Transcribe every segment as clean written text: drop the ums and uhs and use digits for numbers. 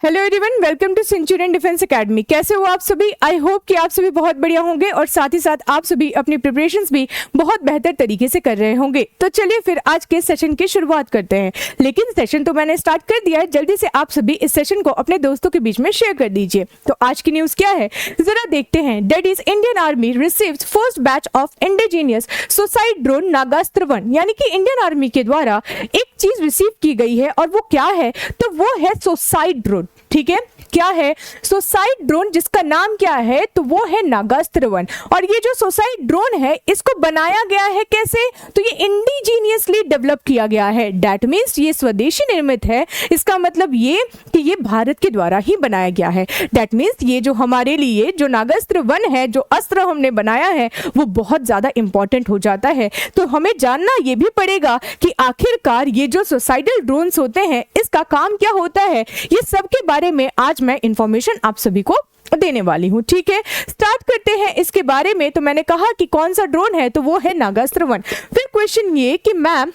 Hello everyone, welcome to Centurion Defence Academy. कैसे हो आप सभी? आई होप कि आप सभी बहुत बढ़िया होंगे और साथ ही साथ आप सभी अपनी प्रिपरेशंस भी बहुत बेहतर तरीके से कर रहे होंगे। तो चलिए फिर आज के सेशन की शुरुआत करते हैं। लेकिन सेशन तो मैंने स्टार्ट कर दिया है, जल्दी से आप सभी इस सेशन को अपने दोस्तों के बीच में शेयर कर दीजिए। तो आज की न्यूज क्या है जरा देखते हैं। That is Indian army receives first batch of indigenous suicide drone Nagastra 1, यानी कि इंडियन आर्मी के द्वारा एक चीज रिसीव की गई है और वो क्या है, तो वो है सुसाइड ड्रोन। ठीक है, क्या है? सुसाइड ड्रोन, जिसका नाम क्या है, तो वो है नागास्त्र 1। और ये जो सुसाइड ड्रोन है इसको बनाया गया है कैसे, तो ये इंडिजीनियसली डेवलप किया गया है। दैट मींस ये स्वदेशी निर्मित है। इसका मतलब ये कि ये भारत के द्वारा ही बनाया गया है। दैट मींस ये जो हमारे लिए जो नागास्त्र 1 है, जो अस्त्र हमने बनाया है, वो बहुत ज्यादा इंपॉर्टेंट हो जाता है। तो हमें जानना ये भी पड़ेगा कि आखिरकार ये जो सुसाइडल ड्रोन्स होते हैं इसका काम क्या होता है। ये सब के बारे में आज मैं इंफॉर्मेशन आप सभी को देने वाली हूं। ठीक है, स्टार्ट करते हैं इसके बारे में। तो मैंने कहा कि कौन सा ड्रोन है, तो वो है नागास्त्र 1। फिर क्वेश्चन ये कि मैम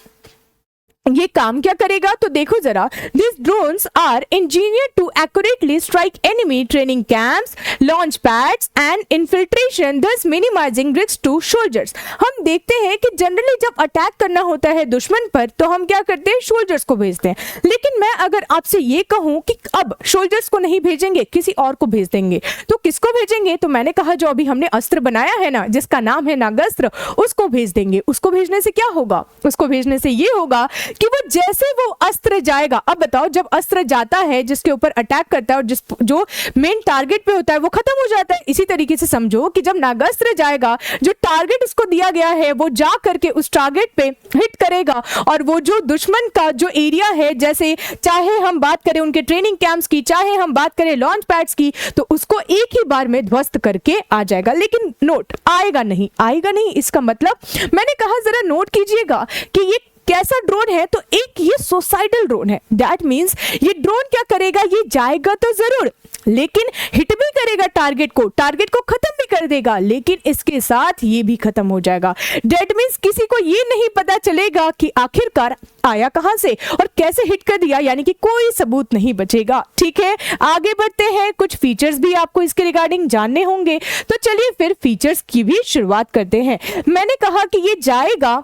ये काम क्या करेगा, तो देखो जरा। This drones are engineered to accurately strike enemy training camps, launch pads and infiltration, thus minimising risk to soldiers. हम देखते हैं कि जनरली जब अटैक करना होता है दुश्मन पर तो हम क्या करते हैं, सोल्जर्स को भेजते हैं। लेकिन मैं अगर आपसे ये कहूं कि अब सोल्जर्स को नहीं भेजेंगे, किसी और को भेज देंगे, तो किसको भेजेंगे? तो मैंने कहा जो अभी हमने अस्त्र बनाया है ना, जिसका नाम है नागास्त्र, उसको भेज देंगे। उसको भेजने से क्या होगा? उसको भेजने से ये होगा कि वो जैसे वो अस्त्र जाएगा, अब बताओ जब अस्त्र जाता है जिसके ऊपर अटैक करता है और जो मेन टारगेट पे होता है वो खत्म हो जाता है। इसी तरीके से समझो कि जब नागास्त्र जाएगा, जो टारगेट उसको दिया गया है वो जा करके उस टारगेट पे हिट करेगा और वो जो दुश्मन का जो एरिया है, जैसे चाहे हम बात करें उनके ट्रेनिंग कैंप्स की, चाहे हम बात करें लॉन्च पैड्स की, तो उसको एक ही बार में ध्वस्त करके आ जाएगा। लेकिन नोट, आएगा नहीं, आएगा नहीं। इसका मतलब मैंने कहा जरा नोट कीजिएगा कि ये कैसा ड्रोन है, तो एक ये सुसाइडल ड्रोन है। दैट मींस ये ड्रोन क्या करेगा, ये जाएगा तो जरूर, लेकिन हिट भी करेगा टारगेट को खत्म भी कर देगा, लेकिन इसके साथ ये भी खत्म हो जाएगा। दैट मींस किसी को ये नहीं पता चलेगा कि आखिरकार आया कहां से और कैसे हिट कर दिया, यानी कि कोई सबूत नहीं बचेगा। ठीक है, आगे बढ़ते हैं। कुछ फीचर्स भी आपको इसके रिगार्डिंग जानने होंगे, तो चलिए फिर फीचर्स की भी शुरुआत करते हैं। मैंने कहा कि ये जाएगा,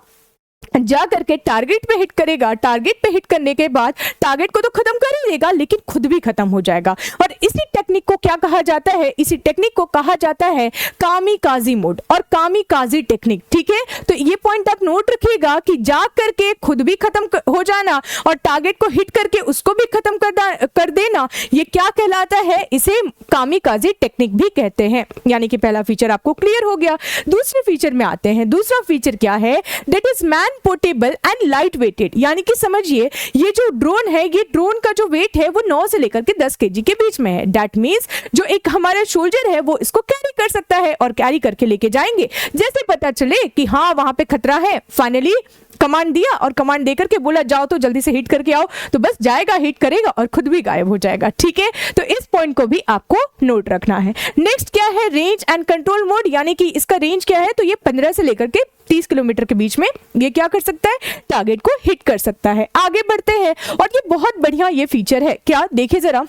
जा करके टारगेट पे हिट करेगा। टारगेट पे हिट करने के बाद टारगेट को तो खत्म कर ही देगा, लेकिन खुद भी खत्म हो जाएगा। और इसी टेक्निक को क्या कहा जाता है? इसी टेक्निक को कहा जाता है कामिकाजी मोड और कामिकाजी टेक्निक। ठीक है, तो ये पॉइंट आप नोट रखिएगा कि जा करके खुद भी खत्म हो जाना और टारगेट को हिट करके उसको भी खत्म कर देना, ये क्या कहलाता है? इसे कामिकाजी टेक्निक भी कहते हैं। यानी कि पहला फीचर आपको क्लियर हो गया। दूसरे फीचर में आते हैं। दूसरा फीचर क्या है? That is man portable and light weighted. यानी कि समझिए ये जो ड्रोन है, ये ड्रोन का जो वेट है वो 9 से लेकर के 10 केजी के बीच में है। दैट मींस जो एक हमारा सोल्जर है वो इसको कैरी कर सकता है और कैरी करके लेके जाएंगे। जैसे पता चले कि हाँ वहां पे खतरा है, फाइनली कमांड दिया और कमांड देकर के बोला जाओ तो जल्दी से हिट करके आओ, तो बस जाएगा, हिट करेगा और खुद भी गायब हो जाएगा। ठीक है, तो इस पॉइंट को भी आपको नोट रखना है। नेक्स्ट क्या है? Range and control mode. यानी कि इसका रेंज क्या है, तो ये 15 से लेकर के 30 किलोमीटर के बीच में ये क्या कर सकता है, टारगेट को हिट कर सकता है। आगे बढ़ते हैं, और ये बहुत बढ़िया ये फीचर है। क्या? देखिए जरा,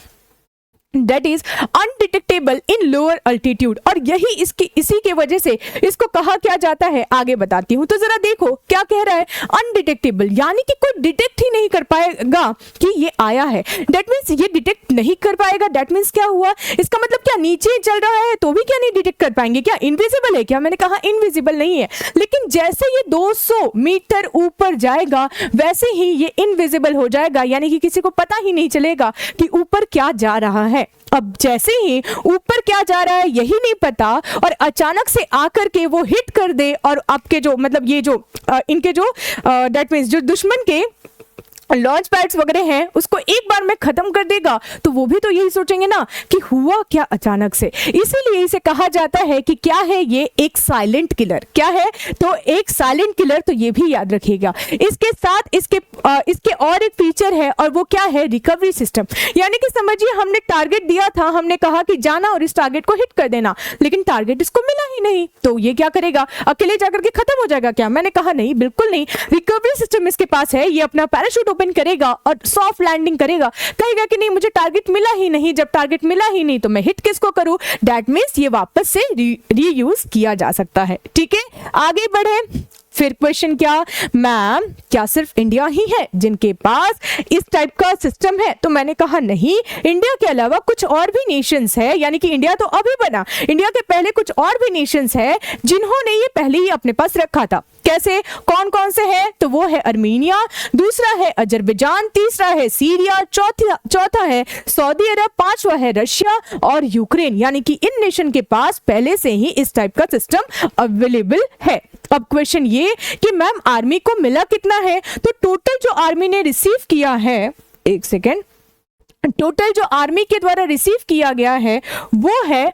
that is undetectable in lower altitude. और यही इसी के वजह से इसको कहा क्या जाता है, आगे बताती हूं। तो जरा देखो क्या कह रहा है, अनडिटेक्टेबल, यानी कि कोई डिटेक्ट ही नहीं कर पाएगा कि ये आया है। दैट मींस ये डिटेक्ट नहीं कर पाएगा। दैट मींस क्या हुआ, इसका मतलब क्या नीचे चल रहा है तो भी क्या नहीं डिटेक्ट कर पाएंगे? क्या इनविजिबल है क्या? मैंने कहा इनविजिबल नहीं है, लेकिन जैसे ये 200 मीटर ऊपर जाएगा वैसे ही ये इनविजिबल हो जाएगा, यानी कि किसी को पता ही नहीं चलेगा कि ऊपर क्या जा रहा है। अब जैसे ही ऊपर क्या जा रहा है यही नहीं पता और अचानक से आकर के वो हिट कर दे और आपके जो मतलब ये जो इनके जो दैट मींस जो दुश्मन के लॉन्च पैड्स वगैरह हैं उसको एक बार में खत्म कर देगा, तो वो भी तो यही सोचेंगे ना कि हुआ क्या अचानक से। इसीलिए इसे कहा जाता है कि क्या है, ये एक साइलेंट किलर। क्या है? तो एक साइलेंट किलर, तो ये भी याद रखिएगा। इसके साथ इसके और एक फीचर है और वो क्या है, रिकवरी सिस्टम। यानी कि समझिए हमने टारगेट दिया था, हमने कहा कि जाना और इस टारगेट को हिट कर देना, लेकिन टारगेट इसको मिला ही नहीं, तो ये क्या करेगा, अकेले जाकर के खत्म हो जाएगा क्या? मैंने कहा नहीं, बिल्कुल नहीं। रिकवरी सिस्टम इसके पास है, ये अपना पैराशूट ओपन करेगा और सॉफ्ट लैंडिंग करेगा, कहेगा कि नहीं मुझे टारगेट मिला ही नहीं, जब टारगेट मिला ही नहीं तो मैं हिट किसको करूं। दैट मीन्स ये वापस से रीयूज किया जा सकता है। ठीक है, आगे बढ़े। फिर क्वेश्चन क्या, मैम क्या सिर्फ इंडिया ही है जिनके पास इस टाइप का सिस्टम है? तो मैंने कहा नहीं, इंडिया के अलावा कुछ और भी नेशंस है, यानी कि इंडिया तो अभी बना, इंडिया के पहले कुछ और भी नेशंस है जिन्होंने ये पहले ही अपने पास रखा था। कैसे, कौन कौन से हैं? तो वो है अर्मीनिया, दूसरा है अजरबैजान, तीसरा है सीरिया, चौथा है सऊदी अरब, पांचवा है रशिया और यूक्रेन। यानी कि इन नेशन के पास पहले से ही इस टाइप का सिस्टम अवेलेबल है। अब क्वेश्चन ये कि मैम आर्मी को मिला कितना है? तो टोटल जो आर्मी ने रिसीव किया है, एक सेकेंड, टोटल जो आर्मी के द्वारा रिसीव किया गया है वो है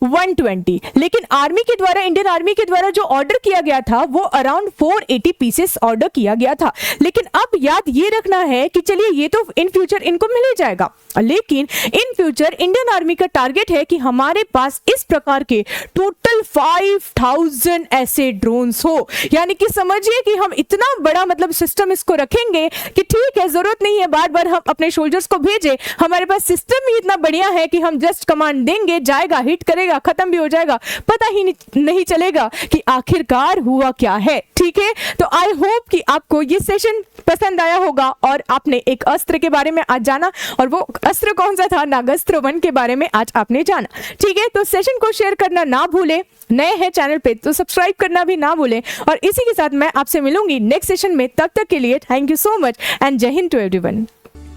120, लेकिन आर्मी के द्वारा, इंडियन आर्मी के द्वारा जो ऑर्डर किया गया था वो अराउंड 480 पीसेस ऑर्डर किया गया था। लेकिन अब याद ये रखना है कि चलिए ये तो इन फ्यूचर इनको मिल ही जाएगा, लेकिन इन फ्यूचर इंडियन आर्मी का टारगेट है कि हमारे पास इस प्रकार के टोटल 5000 ऐसे ड्रोन्स हो। यानी कि समझिए कि हम इतना बड़ा मतलब सिस्टम इसको रखेंगे कि ठीक है, जरूरत नहीं है बार बार हम अपने सोल्जर्स को भेजें, हमारे पास सिस्टम ही इतना बढ़िया है कि हम जस्ट कमांड देंगे, जाएगा, हिट करेगा, खत्म भी हो जाएगा, पता ही नहीं चलेगा कि आखिरकार हुआ क्या है। ठीक है, तो आई होप कि आपको ये सेशन पसंद आया होगा और आपने एक अस्त्र के बारे में आज जाना, और वो अस्त्र कौन सा था, नागास्त्र 1 के बारे में आज आपने जाना। ठीक है, तो सेशन को शेयर करना ना भूलें, नए हैं चैनल पे तो सब्सक्राइब करना भी ना भूलें, और इसी के साथ मैं आपसे मिलूंगी नेक्स्ट सेशन में। तब तक के लिए thank you so much and जय हिंद टू एवरीवन।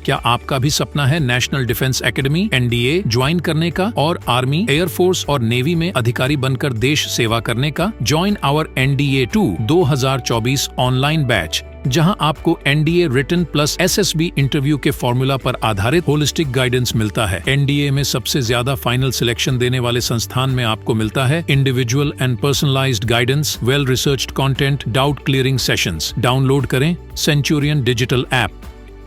क्या आपका भी सपना है national defence academy NDA join करने का और आर्मी, एयरफोर्स और नेवी में अधिकारी बनकर देश सेवा करने का? Join our NDA 2 2024 online batch, जहां आपको NDA written plus SSB interview के फॉर्मूला पर आधारित होलिस्टिक गाइडेंस मिलता है। NDA में सबसे ज्यादा फाइनल सिलेक्शन देने वाले संस्थान में आपको मिलता है individual and personalised guidance, well researched content, doubt clearing sessions. Download करें Centurion digital app.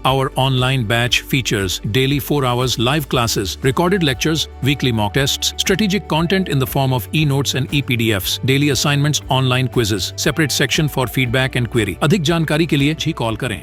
Our online batch features daily 4 hours live classes, recorded lectures, weekly mock tests, strategic content in the form of e-notes and e-PDFs, daily assignments, online quizzes, separate section for feedback and query. अधिक जानकारी के लिए ही call करें।